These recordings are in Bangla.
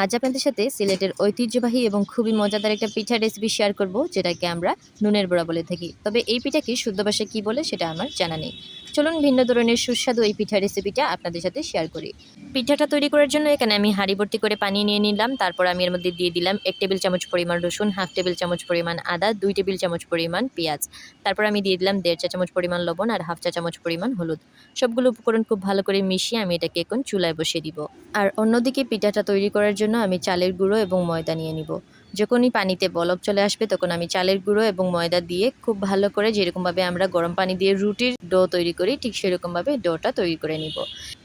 আজ আপনাদের সাথে সিলেটের ঐতিহ্যবাহী এবং খুবই মজাদার একটা পিঠা রেসিপি শেয়ার করব, যেটাকে আমরা নুনের বড়া বলে থাকি। তবে এই পিঠাকে শুদ্ধ ভাষায় কী বলে সেটা আমার জানা নেই। চলুন ভিন্ন ধরনের সুস্বাদু এই পিঠা রেসিপিটা আপনাদের সাথে শেয়ার করি। পিঠাটা তৈরি করার জন্য এখানে আমি হাঁড়ি ভর্তি করে পানি নিয়ে নিলাম। তারপর আমি এর মধ্যে দিয়ে দিলাম 1 টেবিল চামচ পরিমাণ রসুন, হাফ টেবিল চামচ পরিমাণ আদা, 2 টেবিল চামচ পরিমাণ পেঁয়াজ। তারপর আমি দিয়ে দিলাম 1.5 চা চামচ পরিমাণ লবণ আর হাফ চা চামচ পরিমাণ হলুদ। সবগুলো উপকরণ খুব ভালো করে মিশিয়ে আমি এটাকে এখন চুলায় বসিয়ে দিব। আর অন্যদিকে পিঠাটা তৈরি করার জন্য আমি চালের গুঁড়ো এবং ময়দা নিয়ে নিব। যখনই পানিতে বলক চলে আসবে তখন আমি চালের গুঁড়ো এবং ময়দা দিয়ে খুব ভালো করে, যেরকমভাবে আমরা গরম পানি দিয়ে রুটির ডো তৈরি করি ঠিক সেরকমভাবে ডোটা তৈরি করে নিব।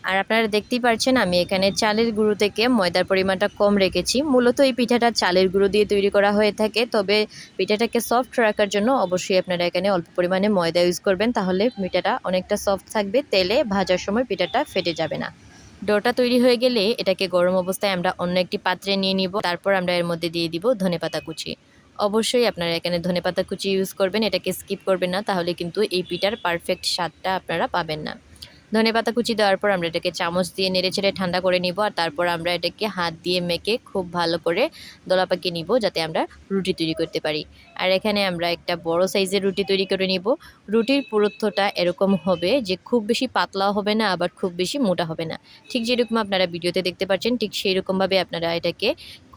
আর আপনারা দেখতেই পাচ্ছেন আমি এখানে চালের গুঁড়ো থেকে ময়দার পরিমাণটা কম রেখেছি। মূলত এই পিঠাটা চালের গুঁড়ো দিয়ে তৈরি করা হয়ে থাকে, তবে পিঠাটাকে সফট রাখার জন্য অবশ্যই আপনারা এখানে অল্প পরিমাণে ময়দা ইউজ করবেন, তাহলে পিঠাটা অনেকটা সফট থাকবে, তেলে ভাজার সময় পিঠাটা ফেটে যাবে না। ডোটা তৈরি হয়ে গেলে এটাকে গরম অবস্থায় আমরা অন্য একটি পাত্রে নিয়ে নিব। তারপর আমরা এর মধ্যে দিয়ে দিব ধনেপাতা কুচি। অবশ্যই আপনারা এখানে ধনেপাতা কুচি ইউজ করবেন, এটাকে স্কিপ করবেন না, তাহলে কিন্তু এই পিঠার পারফেক্ট স্বাদটা আপনারা পাবেন না। ধনেপাতা কুচি দেওয়ার পর আমরা এটাকে চামচ দিয়ে নেড়েচেড়ে ঠান্ডা করে নিব। আর তারপর আমরা এটাকে হাত দিয়ে মেখে খুব ভালো করে দলা পাকিয়ে নিব, যাতে আমরা রুটি তৈরি করতে পারি। আর এখানে আমরা একটা বড় সাইজের রুটি তৈরি করে নিব। রুটির পুরুত্বটা এরকম হবে যে খুব বেশি পাতলাও হবে না, আবার খুব বেশি মোটা হবে না। ঠিক যেরকম আপনারা ভিডিওতে দেখতে পাচ্ছেন ঠিক সেই রকমভাবে আপনারা এটাকে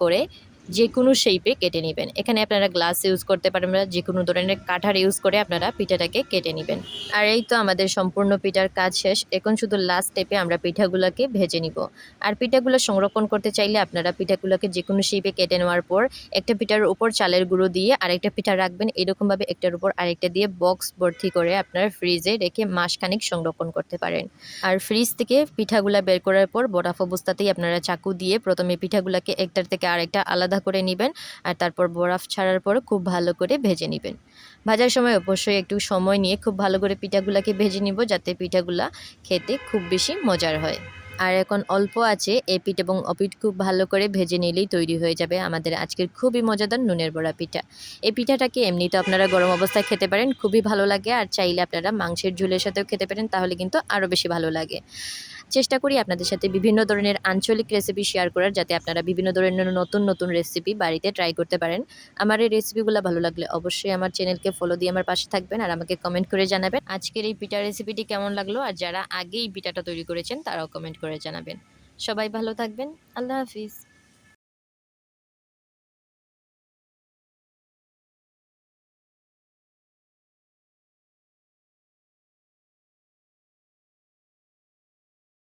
করে যে কোনো শেপে কেটে নেবেন। এখানে আপনারা গ্লাস ইউজ করতে পারেন, যে কোনো ধরনের কাঠার ইউজ করে আপনারা পিঠাটাকে কেটে নেবেন। আর এই তো আমাদের সম্পূর্ণ পিঠার কাজ শেষ। এখন শুধু লাস্ট স্টেপে আমরা পিঠাগুলোকে ভেজে নিব। আর পিঠাগুলো সংরক্ষণ করতে চাইলে আপনারা পিঠাগুলোকে যে কোনো শেপে কেটে নেওয়ার পর একটা পিঠার উপর চালের গুঁড়ো দিয়ে আরেকটা পিঠা রাখবেন, এরকমভাবে একটার উপর আরেকটা দিয়ে বক্স ভর্তি করে আপনারা ফ্রিজে রেখে মাসখানেক সংরক্ষণ করতে পারেন। আর ফ্রিজ থেকে পিঠাগুলা বের করার পর বরফ অবস্থাতেই আপনারা চাকু দিয়ে প্রথমে পিঠাগুলোকে একটার থেকে আরেকটা আলাদা করে নেবেন। আর তারপর বরফ ছাড়ার পর খুব ভালো করে ভেজে নেবেন। ভাজার সময় অবশ্যই একটু সময় নিয়ে খুব ভালো করে পিঠাগুলোকে ভেজে নিব, যাতে পিঠাগুলা খেতে খুব বেশি মজার হয়। আর এখন অল্প আছে এপিঠ এবং অপিঠ খুব ভালো করে ভেজে নিলেই তৈরি হয়ে যাবে আমাদের আজকের খুবই মজাদার নুনের বড়া পিঠা। এই পিঠাটাকে এমনিতে আপনারা গরম অবস্থায় খেতে পারেন, খুবই ভালো লাগে। আর চাইলে আপনারা মাংসের ঝোলের সাথেও খেতে পারেন, তাহলে কিন্তু আরও বেশি ভালো লাগে। চেষ্টা করি আপনাদের সাথে বিভিন্ন ধরনের আঞ্চলিক রেসিপি শেয়ার করার, যাতে আপনারা বিভিন্ন ধরনের নতুন নতুন রেসিপি বাড়িতে ট্রাই করতে পারেন। আমার এই রেসিপিগুলো ভালো লাগলে অবশ্যই আমার চ্যানেলকে ফলো দিয়ে আমার পাশে থাকবেন, আর আমাকে কমেন্ট করে জানাবেন আজকের এই পিঠা রেসিপিটি কেমন লাগলো। আর যারা আগেই পিঠাটা তৈরি করেছেন তারাও কমেন্ট করে জানাবেন। সবাই ভালো থাকবেন। আল্লাহ হাফিজ।